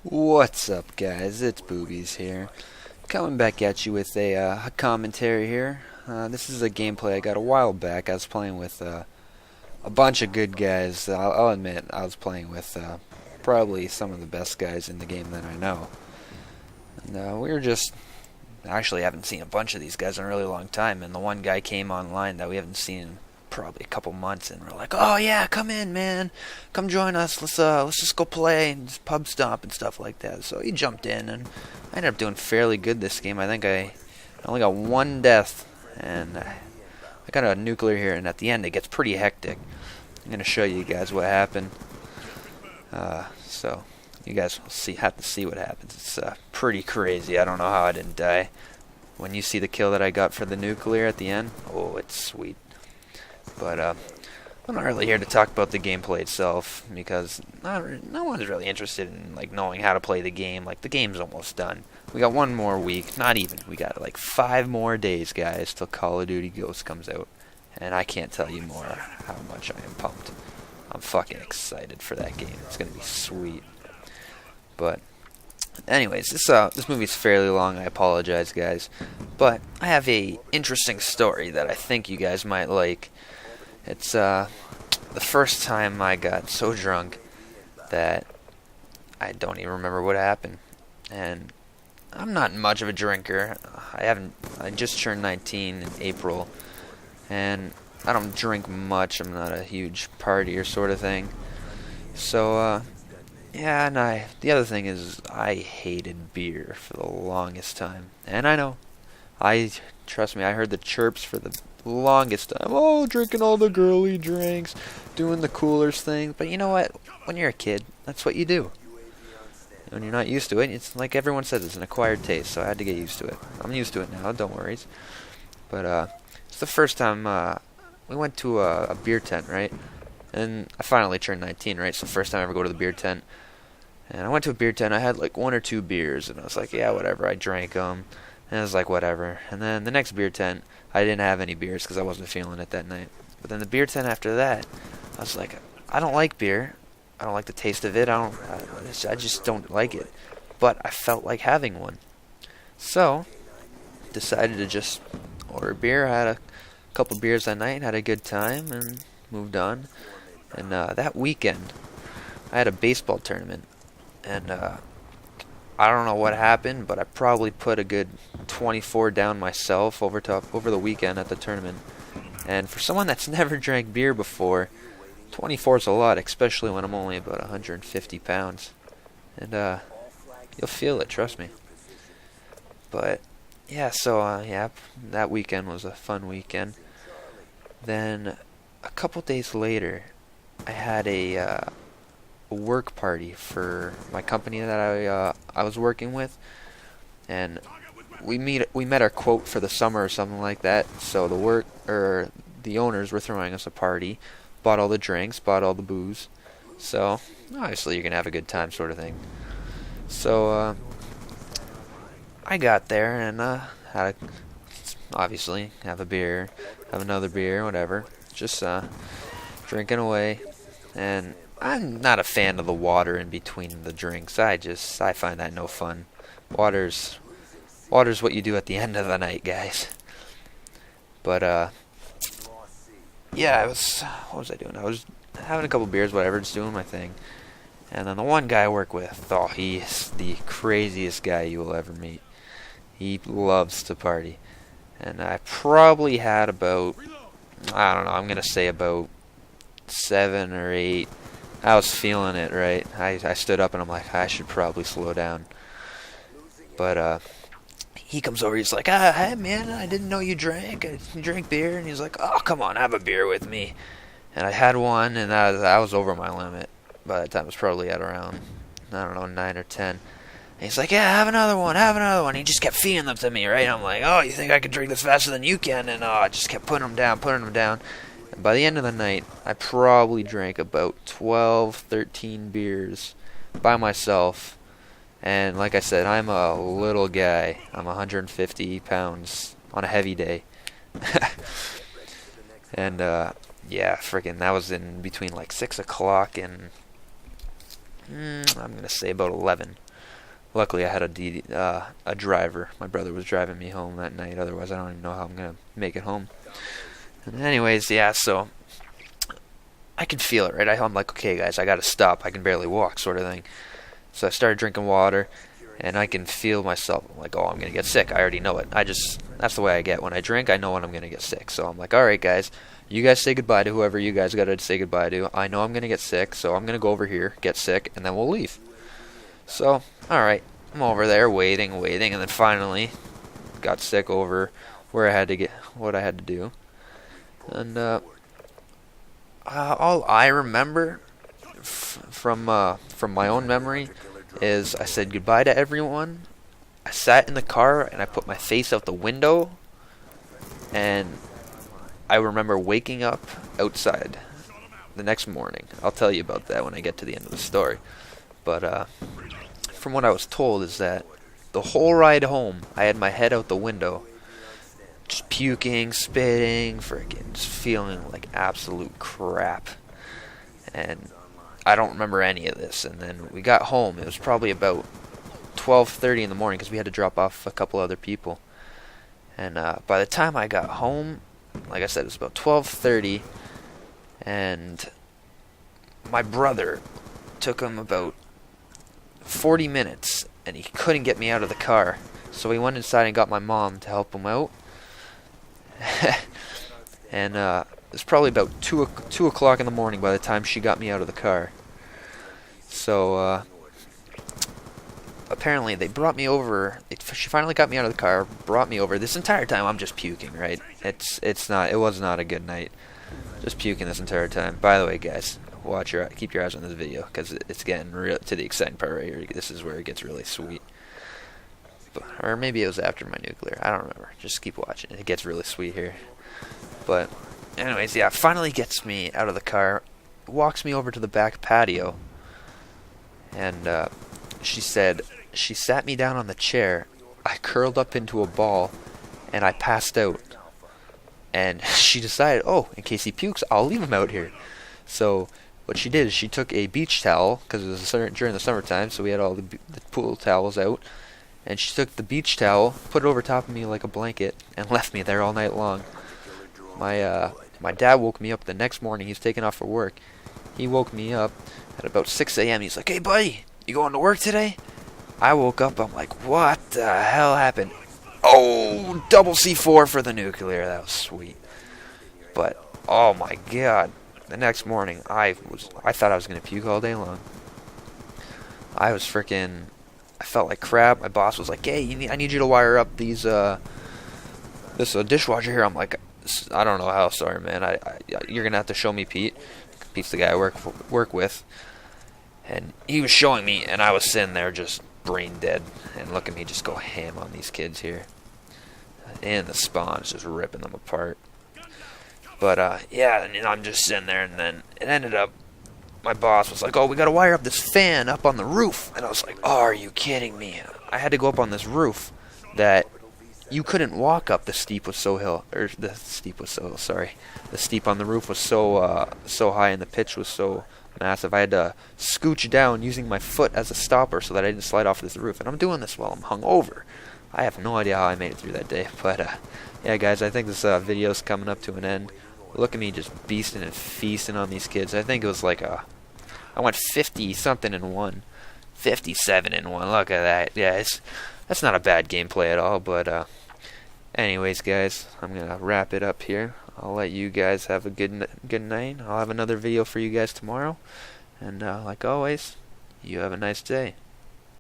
What's up, guys? It's Boobies here, coming back at you with a commentary here. This is a gameplay I got a while back. I was playing with a bunch of good guys. I'll admit, I was playing with probably some of the best guys in the game that I know. And we were just actually haven't seen a bunch of these guys in a really long time. And the one guy came online that we haven't seen in probably a couple months, and we're like, "Oh yeah, come in, man, come join us. Let's just go play and just pub stomp and stuff like that." So he jumped in, and I ended up doing fairly good this game. I think I only got one death, and I got a nuclear here. And at the end, it gets pretty hectic. I'm gonna show you guys what happened. So you guys will have to see what happens. It's pretty crazy. I don't know how I didn't die. When you see the kill that I got for the nuclear at the end, oh, it's sweet. But I'm not really here to talk about the gameplay itself, because no one's really interested in knowing how to play the game. The game's almost done. We got one more week, not even. We got 5 more days, guys, till Call of Duty Ghosts comes out, and I can't tell you more how much I am pumped. I'm fucking excited for that game. It's gonna be sweet. But anyways, this movie's fairly long. I apologize, guys, but I have a interesting story that I think you guys might like. It's the first time I got so drunk that I don't even remember what happened. And I'm not much of a drinker. I just turned 19 in April, and I don't drink much. I'm not a huge partier sort of thing. So yeah, and the other thing is I hated beer for the longest time. And I know, trust me, I heard the chirps for the longest time. Oh, drinking all the girly drinks, doing the coolers thing. But you know what? When you're a kid, that's what you do. When you're not used to it, it's like everyone says, it's an acquired taste, so I had to get used to it. I'm used to it now, don't worry. But it's the first time we went to a beer tent, right? And I finally turned 19, right? It's the first time I ever go to the beer tent. And I went to a beer tent, I had 1 or 2 beers, and I was like, yeah, whatever. I drank them, and I was like, whatever. And then the next beer tent, I didn't have any beers because I wasn't feeling it that night. But then the beer tent after that, I was like, I don't like beer. I don't like the taste of it. I just don't like it. But I felt like having one. So, decided to just order a beer. I had a couple beers that night, had a good time, and moved on. And that weekend, I had a baseball tournament. And I don't know what happened, but I probably put a good 24 down myself over the weekend at the tournament. And for someone that's never drank beer before, 24 is a lot, especially when I'm only about 150 pounds. And you'll feel it, trust me. But yeah, so yeah, that weekend was a fun weekend. Then a couple days later, I had a work party for my company that I was working with, and we met our quote for the summer or something like that. So the owners were throwing us a party, bought all the drinks, bought all the booze. So obviously you're gonna have a good time, sort of thing. So I got there and obviously have a beer, have another beer, whatever, just drinking away. And I'm not a fan of the water in between the drinks. I find that no fun. Water's what you do at the end of the night, guys. But yeah, what was I doing? I was having a couple beers, whatever, just doing my thing. And then the one guy I work with, oh, he's the craziest guy you will ever meet. He loves to party. And I probably had about, I don't know, I'm gonna say about 7 or 8. I was feeling it, right? I stood up and I'm like, I should probably slow down. But he comes over, he's like, hey man, I didn't know you drank. You drink beer? And he's like, oh, come on, have a beer with me. And I had one, and I was over my limit. By that time, it was probably at around, I don't know, 9 or 10. And he's like, yeah, have another one, have another one. He just kept feeding them to me, right? I'm like, oh, you think I can drink this faster than you can? And I just kept putting them down. And by the end of the night, I probably drank about 12, 13 beers by myself. And like I said, I'm a little guy. I'm 150 pounds on a heavy day. And yeah, freaking, that was in between 6 o'clock and I'm gonna say about 11. Luckily, I had a driver. My brother was driving me home that night. Otherwise, I don't even know how I'm gonna make it home. And anyways, yeah. So I could feel it, right? I'm like, okay, guys, I gotta stop. I can barely walk, sort of thing. So I started drinking water, and I can feel myself. I'm like, oh, I'm gonna get sick. I already know it. That's the way I get when I drink. I know when I'm gonna get sick. So I'm like, all right, guys, you guys say goodbye to whoever you guys gotta say goodbye to. I know I'm gonna get sick, so I'm gonna go over here, get sick, and then we'll leave. So, all right, I'm over there waiting, and then finally got sick over where I had to get what I had to do, and all I remember from my own memory is I said goodbye to everyone. I sat in the car and I put my face out the window, and I remember waking up outside the next morning. I'll tell you about that when I get to the end of the story. But from what I was told is that the whole ride home, I had my head out the window, just puking, spitting, freaking just feeling like absolute crap. And I don't remember any of this. And then we got home. It was probably about 12:30 in the morning because we had to drop off a couple other people. And by the time I got home, like I said, it was about 12:30, and my brother took him about 40 minutes, and he couldn't get me out of the car. So he went inside and got my mom to help him out. And it was probably about 2 o'clock in the morning by the time she got me out of the car. So apparently they brought me over. She finally got me out of the car, brought me over. This entire time I'm just puking, right? It was not a good night. Just puking this entire time. By the way, guys, keep your eyes on this video because it's getting to the exciting part right here. This is where it gets really sweet. Or maybe it was after my nuclear. I don't remember. Just keep watching. It gets really sweet here. But anyways, yeah, finally gets me out of the car, walks me over to the back patio, and she said she sat me down on the chair. I curled up into a ball, and I passed out. And she decided, oh, in case he pukes, I'll leave him out here. So what she did is she took a beach towel, because it was during the summertime, so we had all the pool towels out. And she took the beach towel, put it over top of me like a blanket, and left me there all night long. My dad woke me up the next morning. He was taking off for work. He woke me up at about 6 a.m. He's like, hey, buddy, you going to work today? I woke up. I'm like, what the hell happened? Oh, double C4 for the nuclear. That was sweet. But, oh, my God. The next morning, I thought I was going to puke all day long. I felt like crap. My boss was like, hey, I need you to wire up this dishwasher here. I'm like, I don't know how. Sorry, man. You're gonna have to show me Pete. Pete's the guy I work with, and he was showing me, and I was sitting there just brain dead. And look at me just go ham on these kids here, and the spawns just ripping them apart. But yeah, and I'm just sitting there, and then it ended up. My boss was like, oh, we gotta wire up this fan up on the roof. And I was like, oh, are you kidding me? I had to go up on this roof that you couldn't walk up. The steep on the roof was so high and the pitch was so massive. I had to scooch down using my foot as a stopper so that I didn't slide off this roof. And I'm doing this while I'm hungover. I have no idea how I made it through that day. But yeah, guys, I think this video's coming up to an end. Look at me just beasting and feasting on these kids. I think it was like I went 50-something in one. 57 in one. Look at that. Yeah, that's not a bad gameplay at all. But anyways, guys, I'm going to wrap it up here. I'll let you guys have a good night. I'll have another video for you guys tomorrow. And like always, you have a nice day.